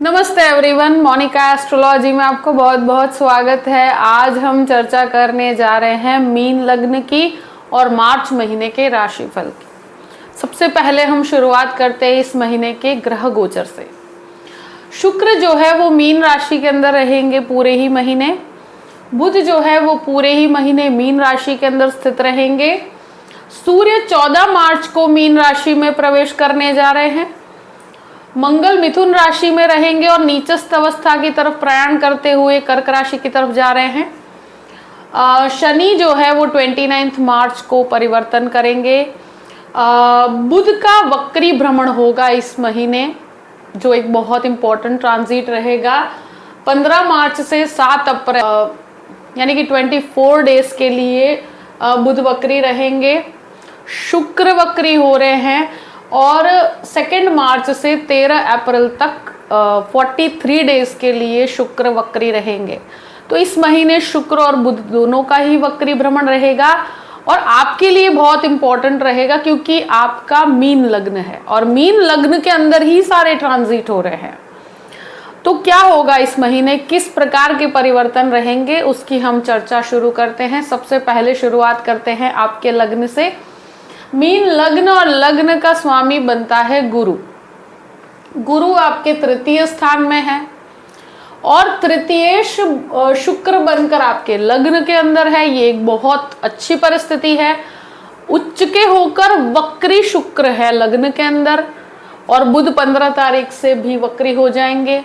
नमस्ते everyone, Monika astrology में आपको बहुत बहुत स्वागत है। आज हम चर्चा करने जा रहे हैं मीन लग्न की और मार्च महीने के राशिफल की। सबसे पहले हम शुरुआत करते हैं इस महीने के ग्रह गोचर से। शुक्र जो है वो मीन राशि के अंदर रहेंगे पूरे ही महीने। बुध जो है वो पूरे ही महीने मीन राशि के अंदर स्थित रहेंगे। सूर्य 14 मार्च को मीन राशि में प्रवेश करने जा रहे हैं। मंगल मिथुन राशि में रहेंगे और नीचस्थ अवस्था की तरफ प्रयाण करते हुए कर्क राशि की तरफ जा रहे हैं। शनि जो है वो 29 मार्च को परिवर्तन करेंगे। बुध का वक्री भ्रमण होगा इस महीने, जो एक बहुत इंपॉर्टेंट ट्रांजिट रहेगा। 15 मार्च से 7 अप्रैल यानी कि 24 डेज के लिए बुध वक्री रहेंगे। शुक्र वक्री हो रहे हैं और 2 मार्च से 13 अप्रैल तक 43 डेज के लिए शुक्र वक्री रहेंगे। तो इस महीने शुक्र और बुध दोनों का ही वक्री भ्रमण रहेगा और आपके लिए बहुत इंपॉर्टेंट रहेगा क्योंकि आपका मीन लग्न है और मीन लग्न के अंदर ही सारे ट्रांजिट हो रहे हैं। तो क्या होगा इस महीने, किस प्रकार के परिवर्तन रहेंगे, उसकी हम चर्चा शुरू करते हैं। सबसे पहले शुरुआत करते हैं आपके लग्न से। मीन लग्न और लग्न का स्वामी बनता है गुरु। गुरु आपके तृतीय स्थान में है और तृतीयेश शुक्र बनकर आपके लग्न के अंदर है। ये एक बहुत अच्छी परिस्थिति है। उच्च के होकर वक्री शुक्र है लग्न के अंदर और बुध 15 तारीख से भी वक्री हो जाएंगे।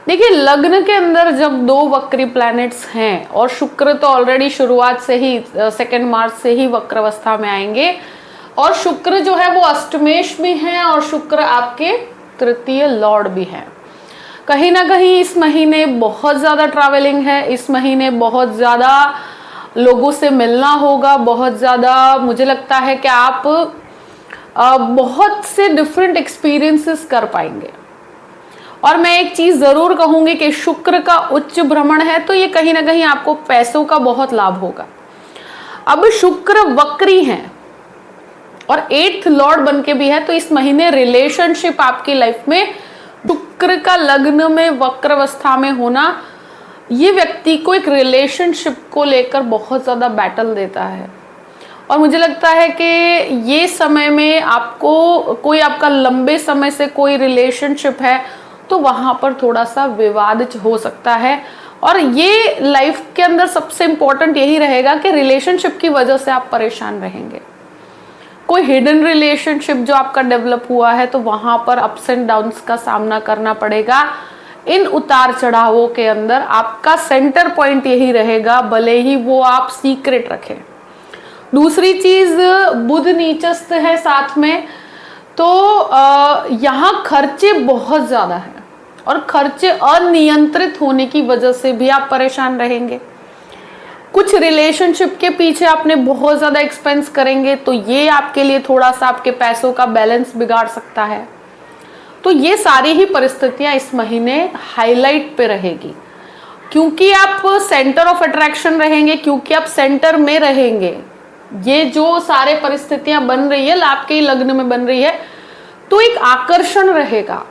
देखिए, लग्न के अंदर जब 2 वक्री प्लैनेट्स हैं और शुक्र तो ऑलरेडी शुरुआत से ही 2 मार्च से ही वक्र अवस्था में आएंगे और शुक्र जो है वो अष्टमेश भी हैं और शुक्र आपके तृतीय लॉर्ड भी हैं। कहीं ना कहीं इस महीने बहुत ज़्यादा ट्रैवलिंग है। इस महीने बहुत ज़्यादा लोगों से मिलना होगा। बहुत ज़्यादा मुझे लगता है कि आप बहुत से डिफरेंट एक्सपीरियंसेस कर पाएंगे। और मैं एक चीज जरूर कहूंगी कि शुक्र का उच्च भ्रमण है तो ये कहीं ना कहीं आपको पैसों का बहुत लाभ होगा। अब शुक्र वक्री हैं और 8th लॉर्ड बन के भी है, तो इस महीने रिलेशनशिप आपकी लाइफ में शुक्र का लग्न में वक्र अवस्था में होना ये व्यक्ति को एक रिलेशनशिप को लेकर बहुत ज्यादा बैटल देता है। और मुझे लगता है कि ये समय में आपको कोई आपका लंबे समय से कोई रिलेशनशिप है तो वहां पर थोड़ा सा विवाद हो सकता है। और ये लाइफ के अंदर सबसे इंपॉर्टेंट यही रहेगा कि रिलेशनशिप की वजह से आप परेशान रहेंगे। कोई हिडन रिलेशनशिप जो आपका डेवलप हुआ है तो वहां पर अप्स एंड डाउन्स का सामना करना पड़ेगा। इन उतार चढ़ावों के अंदर आपका सेंटर पॉइंट यही रहेगा, भले ही वो आप सीक्रेट रखें। दूसरी चीज, बुध नीचस्थ है साथ में, तो यहाँ खर्चे बहुत ज्यादा हैं और खर्चे अनियंत्रित होने की वजह से भी आप परेशान रहेंगे। कुछ रिलेशनशिप के पीछे आपने बहुत ज्यादा एक्सपेंस करेंगे तो ये आपके लिए थोड़ा सा आपके पैसों का बैलेंस बिगाड़ सकता है। तो ये सारी ही परिस्थितियां इस महीने हाईलाइट पे रहेगी क्योंकि आप सेंटर ऑफ अट्रैक्शन रहेंगे, क्योंकि आप सेंटर में रहेंगे। ये जो सारे परिस्थितियां बन रही है आपके ही लग्न में बन रही है तो एक आकर्षण रहेगा।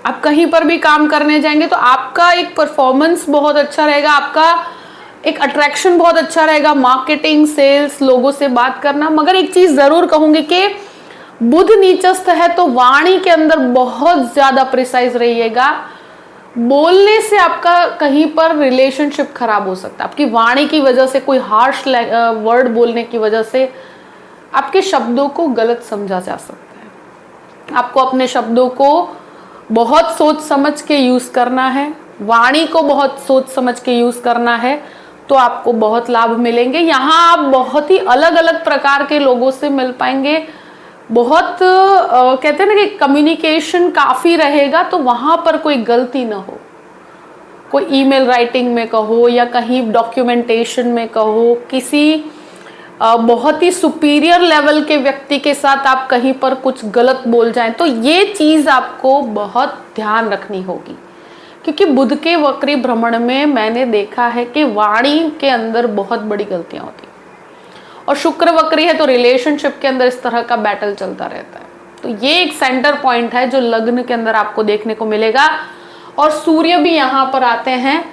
आप कहीं पर भी काम करने जाएंगे तो आपका एक परफॉर्मेंस बहुत अच्छा रहेगा, आपका एक अट्रैक्शन बहुत अच्छा रहेगा, मार्केटिंग, सेल्स, लोगों से बात करना। मगर एक चीज जरूर कहूंगी कि बुध नीचस्थ है तो वाणी के अंदर बहुत ज्यादा प्रिसाइज रहिएगा। बोलने से आपका कहीं पर रिलेशनशिप खराब हो सकता है। आपकी वाणी की वजह से, कोई हार्श वर्ड बोलने की वजह से आपके शब्दों को गलत समझा जा सकता है। आपको अपने शब्दों को बहुत सोच समझ के यूज करना है, वाणी को बहुत सोच समझ के यूज करना है तो आपको बहुत लाभ मिलेंगे। यहाँ आप बहुत ही अलग अलग प्रकार के लोगों से मिल पाएंगे। बहुत कहते हैं ना कि कम्युनिकेशन काफी रहेगा तो वहां पर कोई गलती ना हो। कोई ईमेल राइटिंग में कहो या कहीं डॉक्यूमेंटेशन में कहो, किसी बहुत ही सुपीरियर लेवल के व्यक्ति के साथ आप कहीं पर कुछ गलत बोल जाएं तो ये चीज आपको बहुत ध्यान रखनी होगी क्योंकि बुध के वक्री भ्रमण में मैंने देखा है कि वाणी के अंदर बहुत बड़ी गलतियां होती हैं और शुक्र वक्री है तो रिलेशनशिप के अंदर इस तरह का बैटल चलता रहता है। तो ये एक सेंटर पॉइंट है जो लग्न के अंदर आपको देखने को मिलेगा। और सूर्य भी यहाँ पर आते हैं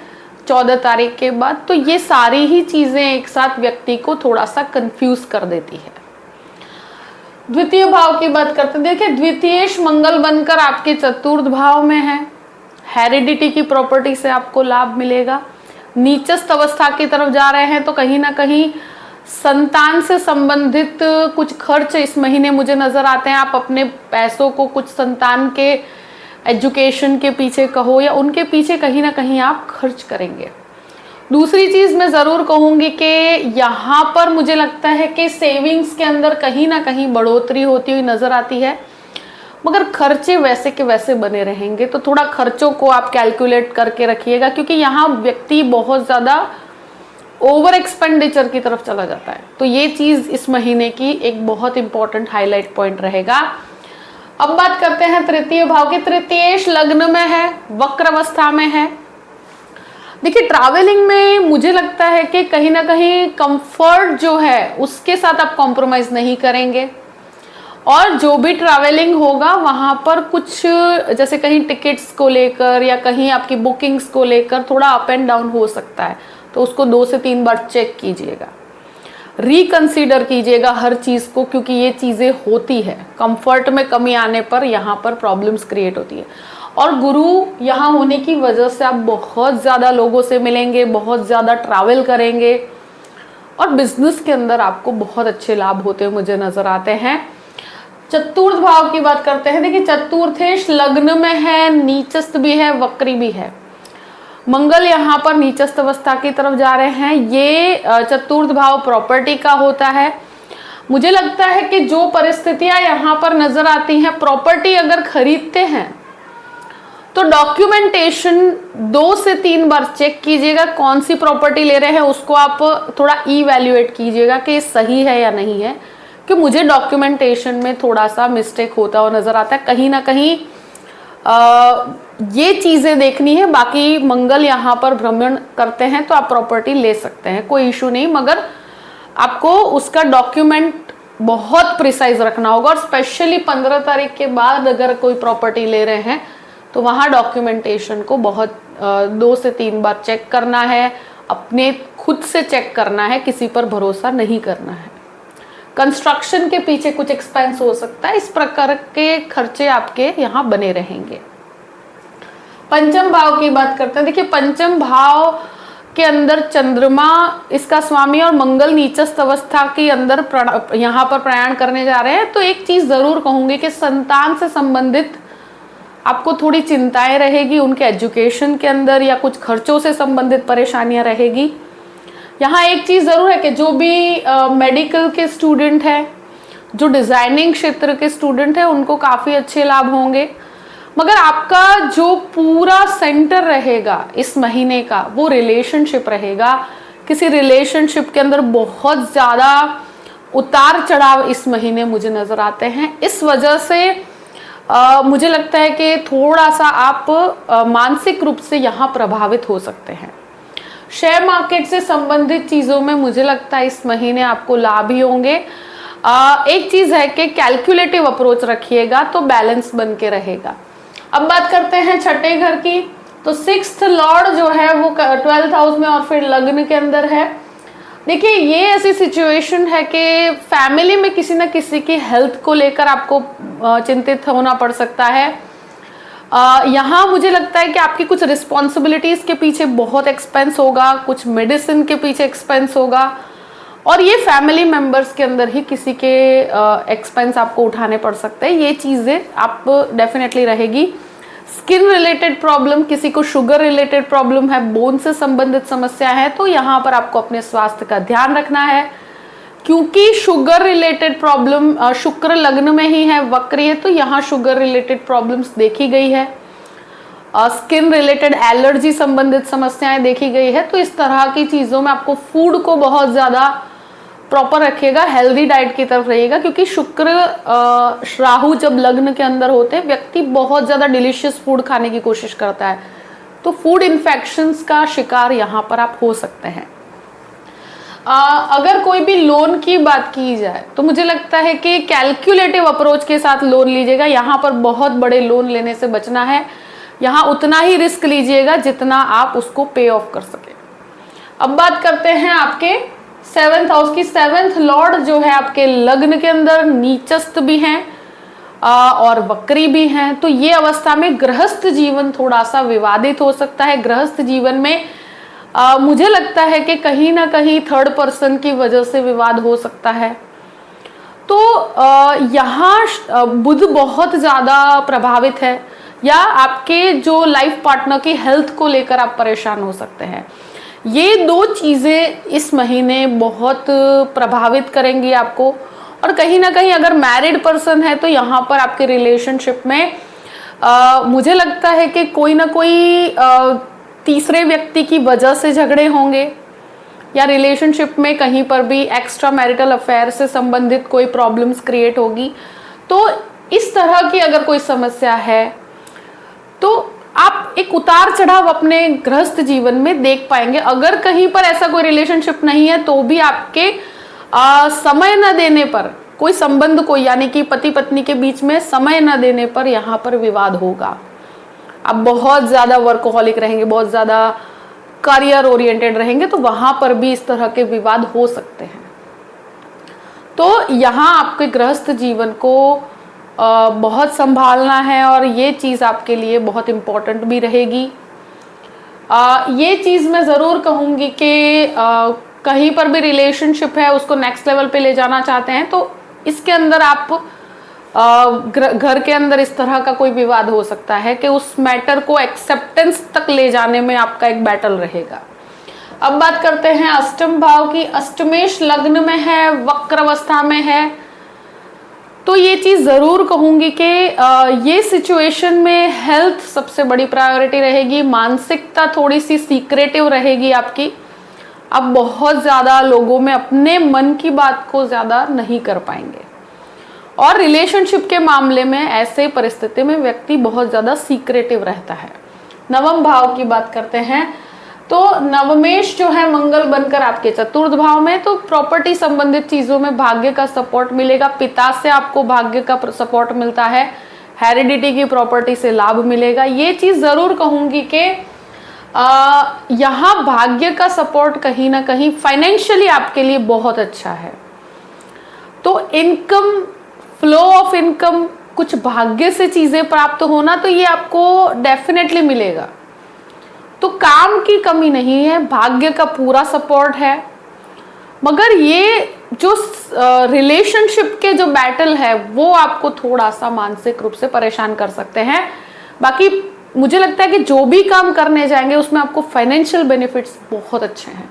14 तारीख के बाद, तो ये सारी ही चीजें एक साथ व्यक्ति को थोड़ा सा कंफ्यूज कर देती है। द्वितीय भाव की बात करते हैं, देखिए द्वितीयेश मंगल बनकर आपके चतुर्थ भाव में है, हेरिडिटी की प्रॉपर्टी से आपको लाभ मिलेगा। नीचस्थ अवस्था की तरफ जा रहे हैं तो कहीं ना कहीं संतान से संबंधित कुछ खर्च इस महीने मुझे नजर आते हैं। आप अपने पैसों को कुछ संतान के एजुकेशन के पीछे कहो या उनके पीछे कहीं ना कहीं आप खर्च करेंगे। दूसरी चीज मैं जरूर कहूंगी कि यहाँ पर मुझे लगता है कि सेविंग्स के अंदर कहीं ना कहीं बढ़ोतरी होती हुई नजर आती है, मगर खर्चे वैसे के वैसे बने रहेंगे। तो थोड़ा खर्चों को आप कैलकुलेट करके रखिएगा, क्योंकि यहाँ व्यक्ति बहुत ज्यादा ओवर एक्सपेंडिचर की तरफ चला जाता है। तो ये चीज इस महीने की एक बहुत इंपॉर्टेंट हाईलाइट पॉइंट रहेगा। अब बात करते हैं तृतीय भाव की। तृतीयेश लग्न में है, वक्र अवस्था में है। देखिए ट्रैवलिंग में मुझे लगता है कि कहीं ना कहीं कंफर्ट जो है उसके साथ आप कॉम्प्रोमाइज नहीं करेंगे, और जो भी ट्रैवलिंग होगा वहां पर कुछ जैसे कहीं टिकट्स को लेकर या कहीं आपकी बुकिंग्स को लेकर थोड़ा अप एंड डाउन हो सकता है, तो उसको 2 से 3 बार चेक कीजिएगा, रिकंसीडर कीजिएगा हर चीज को, क्योंकि ये चीजें होती है। कंफर्ट में कमी आने पर यहाँ पर प्रॉब्लम्स क्रिएट होती है। और गुरु यहाँ होने की वजह से आप बहुत ज्यादा लोगों से मिलेंगे, बहुत ज्यादा ट्रैवल करेंगे, और बिजनेस के अंदर आपको बहुत अच्छे लाभ होते हुए मुझे नजर आते हैं। चतुर्थ भाव की बात करते हैं। देखिए चतुर्थेश लग्न में है, नीचस्थ भी है, वक्री भी है। मंगल यहाँ पर नीचस्थ अवस्था की तरफ जा रहे हैं। ये चतुर्थ भाव प्रॉपर्टी का होता है। मुझे लगता है कि जो परिस्थितियां यहाँ पर नजर आती हैं, प्रॉपर्टी अगर खरीदते हैं तो डॉक्यूमेंटेशन 2 से 3 बार चेक कीजिएगा। कौन सी प्रॉपर्टी ले रहे हैं उसको आप थोड़ा इवैल्यूएट कीजिएगा कि सही है या नहीं है, कि मुझे डॉक्यूमेंटेशन में थोड़ा सा मिस्टेक होता हुआ नजर आता है। कहीं ना कहीं ये चीजें देखनी है। बाकी मंगल यहाँ पर भ्रमण करते हैं तो आप प्रॉपर्टी ले सकते हैं, कोई इशू नहीं, मगर आपको उसका डॉक्यूमेंट बहुत प्रिसाइज रखना होगा। और स्पेशली 15 तारीख के बाद अगर कोई प्रॉपर्टी ले रहे हैं तो वहाँ डॉक्यूमेंटेशन को बहुत 2 से 3 बार चेक करना है, अपने खुद से चेक करना है, किसी पर भरोसा नहीं करना है। कंस्ट्रक्शन के पीछे कुछ एक्सपेंस हो सकता है, इस प्रकार के खर्चे आपके यहाँ बने रहेंगे। पंचम भाव की बात करते हैं। देखिए पंचम भाव के अंदर चंद्रमा इसका स्वामी और मंगल नीचस्थ अवस्था के अंदर यहाँ पर प्रयाण करने जा रहे हैं। तो एक चीज जरूर कहूंगी कि संतान से संबंधित आपको थोड़ी चिंताएं रहेगी, उनके एजुकेशन के अंदर या कुछ खर्चों से संबंधित परेशानियां रहेगी। यहाँ एक चीज जरूर है कि जो भी मेडिकल के स्टूडेंट है, जो डिजाइनिंग क्षेत्र के स्टूडेंट है, उनको काफी अच्छे लाभ होंगे। मगर आपका जो पूरा सेंटर रहेगा इस महीने का वो रिलेशनशिप रहेगा। किसी रिलेशनशिप के अंदर बहुत ज्यादा उतार चढ़ाव इस महीने मुझे नजर आते हैं। इस वजह से मुझे लगता है कि थोड़ा सा आप मानसिक रूप से यहाँ प्रभावित हो सकते हैं। शेयर मार्केट से संबंधित चीजों में मुझे लगता है इस महीने आपको लाभ ही होंगे। एक चीज है कि कैलकुलेटिव अप्रोच रखिएगा तो बैलेंस बन के रहेगा। अब बात करते हैं छठे घर की। तो 6th लॉर्ड जो है वो 12th हाउस में और फिर लग्न के अंदर है। देखिए ये ऐसी सिचुएशन है कि फैमिली में किसी न किसी की हेल्थ को लेकर आपको चिंतित होना पड़ सकता है। यहाँ मुझे लगता है कि आपकी कुछ रिस्पॉन्सिबिलिटीज के पीछे बहुत एक्सपेंस होगा, कुछ मेडिसिन के पीछे एक्सपेंस होगा, और ये फैमिली मेंबर्स के अंदर ही किसी के एक्सपेंस आपको उठाने पड़ सकते हैं। ये चीजें आप डेफिनेटली रहेगी। स्किन रिलेटेड प्रॉब्लम, किसी को शुगर रिलेटेड प्रॉब्लम है, बोन से संबंधित समस्या है, तो यहाँ पर आपको अपने स्वास्थ्य का ध्यान रखना है, क्योंकि शुगर रिलेटेड प्रॉब्लम शुक्र लग्न में ही है, वक्री है, तो यहाँ शुगर रिलेटेड प्रॉब्लम्स देखी गई है। स्किन रिलेटेड एलर्जी संबंधित समस्याएं देखी गई है। तो इस तरह की चीजों में आपको फूड को बहुत ज्यादा प्रॉपर रखिएगा, हेल्दी डाइट की तरफ रहिएगा, क्योंकि शुक्र राहु जब लग्न के अंदर होते हैं व्यक्ति बहुत ज्यादा डिलीशियस फूड खाने की कोशिश करता है, तो फूड इन्फेक्शंस का शिकार यहाँ पर आप हो सकते हैं। अगर कोई भी लोन की बात की जाए तो मुझे लगता है कि कैलकुलेटिव अप्रोच के साथ लोन लीजिएगा। यहाँ पर बहुत बड़े लोन लेने से बचना है। यहाँ उतना ही रिस्क लीजिएगा जितना आप उसको पे ऑफ कर सके। अब बात करते हैं आपके 7th हाउस की। 7th लॉर्ड जो है आपके लग्न के अंदर नीचस्थ भी हैं और वक्री भी हैं। तो ये अवस्था में गृहस्थ जीवन थोड़ा सा विवादित हो सकता है। गृहस्थ जीवन में मुझे लगता है कि कहीं ना कहीं थर्ड पर्सन की वजह से विवाद हो सकता है। तो यहाँ बुध बहुत ज़्यादा प्रभावित है, या आपके जो लाइफ पार्टनर की हेल्थ को लेकर आप परेशान हो सकते हैं। ये दो चीज़ें इस महीने बहुत प्रभावित करेंगी आपको। और कहीं ना कहीं अगर मैरिड पर्सन है तो यहाँ पर आपके रिलेशनशिप में मुझे लगता है कि कोई ना कोई तीसरे व्यक्ति की वजह से झगड़े होंगे, या रिलेशनशिप में कहीं पर भी एक्स्ट्रा मैरिटल अफेयर से संबंधित कोई प्रॉब्लम्स क्रिएट होगी। तो इस तरह की अगर कोई समस्या है तो आप एक उतार चढ़ाव अपने गृहस्थ जीवन में देख पाएंगे। अगर कहीं पर ऐसा कोई रिलेशनशिप नहीं है तो भी आपके समय न देने पर, कोई संबंध को यानी कि पति पत्नी के बीच में समय न देने पर यहाँ पर विवाद होगा। आप बहुत ज़्यादा वर्कोहॉलिक रहेंगे, बहुत ज़्यादा करियर ओरिएंटेड रहेंगे, तो वहाँ पर भी इस तरह के विवाद हो सकते हैं। तो यहाँ आपके गृहस्थ जीवन को बहुत संभालना है और ये चीज़ आपके लिए बहुत इम्पोर्टेंट भी रहेगी। ये चीज़ मैं ज़रूर कहूँगी कि कहीं पर भी रिलेशनशिप है उसको नेक्स्ट लेवल पे ले जाना चाहते हैं तो इसके अंदर आप घर के अंदर इस तरह का कोई विवाद हो सकता है कि उस मैटर को एक्सेप्टेंस तक ले जाने में आपका एक बैटल रहेगा। अब बात करते हैं अष्टम भाव की। अष्टमेश लग्न में है, वक्र अवस्था में है, तो ये चीज़ ज़रूर कहूँगी कि ये सिचुएशन में हेल्थ सबसे बड़ी प्रायोरिटी रहेगी। मानसिकता थोड़ी सी सीक्रेटिव रहेगी आपकी। आप बहुत ज़्यादा लोगों में अपने मन की बात को ज़्यादा नहीं कर पाएंगे, और रिलेशनशिप के मामले में ऐसे परिस्थिति में व्यक्ति बहुत ज़्यादा सीक्रेटिव रहता है। नवम भाव की बात करते हैं तो नवमेश जो है मंगल बनकर आपके चतुर्थ भाव में, तो प्रॉपर्टी संबंधित चीज़ों में भाग्य का सपोर्ट मिलेगा। पिता से आपको भाग्य का सपोर्ट मिलता है, हेरिडिटी की प्रॉपर्टी से लाभ मिलेगा। ये चीज़ ज़रूर कहूँगी कि यहाँ भाग्य का सपोर्ट कहीं ना कहीं फाइनेंशियली आपके लिए बहुत अच्छा है। तो इनकम, फ्लो ऑफ इनकम, कुछ भाग्य से चीज़ें प्राप्त होना, तो ये आपको डेफिनेटली मिलेगा। तो काम की कमी नहीं है, भाग्य का पूरा सपोर्ट है। मगर ये जो रिलेशनशिप के जो बैटल है वो आपको थोड़ा सा मानसिक रूप से परेशान कर सकते हैं। बाकी मुझे लगता है कि जो भी काम करने जाएंगे उसमें आपको फाइनेंशियल बेनिफिट्स बहुत अच्छे हैं।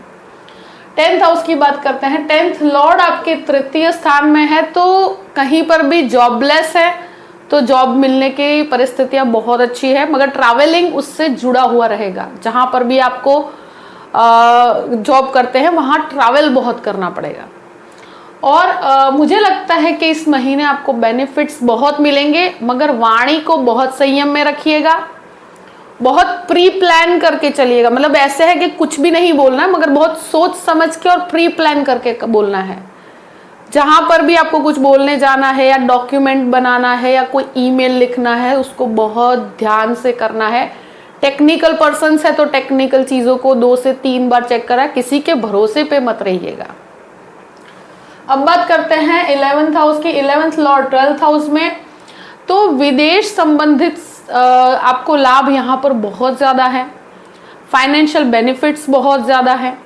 10th हाउस की बात करते हैं। 10th लॉर्ड आपके तृतीय स्थान में है, तो कहीं पर भी जॉबलेस है तो जॉब मिलने की परिस्थितियां बहुत अच्छी है, मगर ट्रैवलिंग उससे जुड़ा हुआ रहेगा। जहां पर भी आपको जॉब करते हैं वहां ट्रैवल बहुत करना पड़ेगा। और मुझे लगता है कि इस महीने आपको बेनिफिट्स बहुत मिलेंगे, मगर वाणी को बहुत संयम में रखिएगा, बहुत प्री प्लान करके चलिएगा। मतलब ऐसे है कि कुछ भी नहीं बोलना है, मगर बहुत सोच समझ के और प्री प्लान करके बोलना है। जहां पर भी आपको कुछ बोलने जाना है या डॉक्यूमेंट बनाना है या कोई ईमेल लिखना है, उसको बहुत ध्यान से करना है। टेक्निकल पर्सन्स है तो टेक्निकल चीज़ों को 2 से 3 बार चेक करा, किसी के भरोसे पे मत रहिएगा। अब बात करते हैं 11th हाउस की। 11th लॉर्ड 12th हाउस में, तो विदेश संबंधित आपको लाभ यहाँ पर बहुत ज़्यादा है, फाइनेंशियल बेनिफिट्स बहुत ज़्यादा है।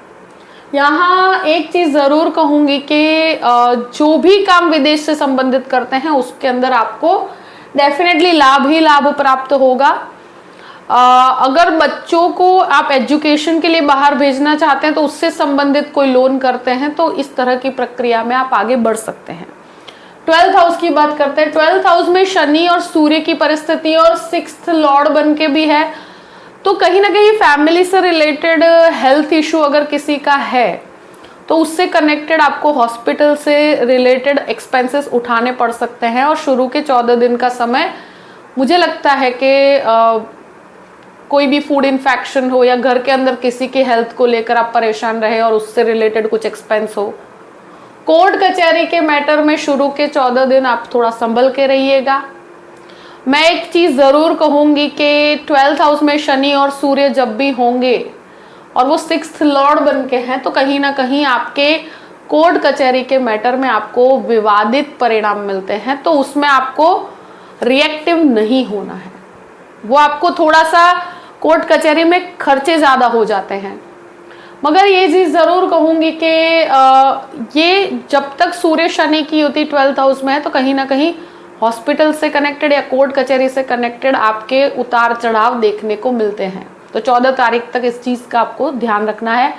यहाँ एक चीज़ ज़रूर कहूँगी कि जो भी काम विदेश से संबंधित करते हैं उसके अंदर आपको डेफिनेटली लाभ ही लाभ प्राप्त होगा। अगर बच्चों को आप एजुकेशन के लिए बाहर भेजना चाहते हैं तो उससे संबंधित कोई लोन करते हैं तो इस तरह की प्रक्रिया में आप आगे बढ़ सकते हैं। 12th हाउस की बात करते हैं। 12th हाउस में शनि और सूर्य की परिस्थिति और 6th लॉर्ड बन के भी है, तो कहीं ना कहीं फैमिली से रिलेटेड हेल्थ इशू अगर किसी का है तो उससे कनेक्टेड आपको हॉस्पिटल से रिलेटेड एक्सपेंसेस उठाने पड़ सकते हैं। और शुरू के 14 दिन का समय मुझे लगता है कि कोई भी फूड इन्फेक्शन हो या घर के अंदर किसी की हेल्थ को लेकर आप परेशान रहे और उससे रिलेटेड कुछ एक्सपेंस हो। कोर्ट कचहरी के मैटर में शुरू के 14 दिन आप थोड़ा संभल के रहिएगा। मैं एक चीज जरूर कहूंगी कि 12th हाउस में शनि और सूर्य जब भी होंगे और वो 6th लॉर्ड बन के हैं, तो कहीं ना कहीं आपके कोर्ट कचहरी के मैटर में आपको विवादित परिणाम मिलते हैं, तो उसमें आपको रिएक्टिव नहीं होना है। वो आपको थोड़ा सा कोर्ट कचहरी में खर्चे ज्यादा हो जाते हैं। मगर ये चीज जरूर कहूंगी कि ये जब तक सूर्य शनि की युति 12th हाउस में है, तो कहीं ना कहीं हॉस्पिटल से कनेक्टेड या कोर्ट कचहरी से कनेक्टेड आपके उतार चढ़ाव देखने को मिलते हैं। तो 14 तारीख तक इस चीज का आपको ध्यान रखना है।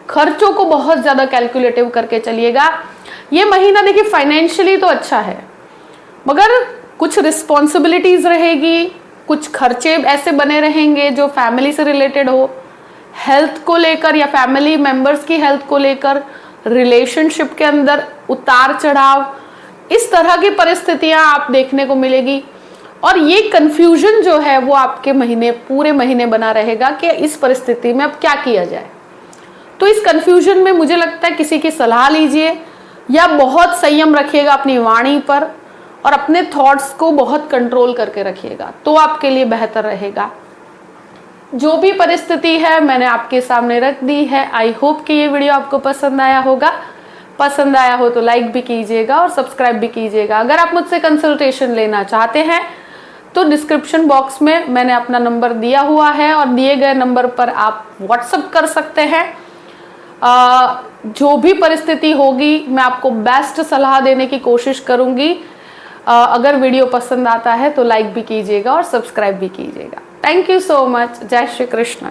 खर्चों को बहुत ज्यादा कैलकुलेटिव करके चलिएगा। ये महीना देखिए फाइनेंशियली तो अच्छा है, मगर कुछ रिस्पॉन्सिबिलिटीज रहेगी, कुछ खर्चे ऐसे बने रहेंगे जो फैमिली से रिलेटेड हो, हेल्थ को लेकर या फैमिली मेंबर्स की हेल्थ को लेकर, रिलेशनशिप के अंदर उतार चढ़ाव, इस तरह की परिस्थितियां आप देखने को मिलेगी। और ये कंफ्यूजन जो है वो आपके महीने पूरे महीने बना रहेगा कि इस परिस्थिति में अब क्या किया जाए। तो इस कंफ्यूजन में मुझे लगता है किसी की सलाह लीजिए या बहुत संयम रखिएगा अपनी वाणी पर और अपने थॉट्स को बहुत कंट्रोल करके रखिएगा, तो आपके लिए बेहतर रहेगा। जो भी परिस्थिति है मैंने आपके सामने रख दी है। आई होप कि ये वीडियो आपको पसंद आया होगा। पसंद आया हो तो लाइक भी कीजिएगा और सब्सक्राइब भी कीजिएगा। अगर आप मुझसे कंसल्टेशन लेना चाहते हैं तो डिस्क्रिप्शन बॉक्स में मैंने अपना नंबर दिया हुआ है और दिए गए नंबर पर आप व्हाट्सएप कर सकते हैं। जो भी परिस्थिति होगी मैं आपको बेस्ट सलाह देने की कोशिश करूंगी। अगर वीडियो पसंद आता है तो लाइक भी कीजिएगा और सब्सक्राइब भी कीजिएगा। Thank you so much. जय श्री कृष्ण।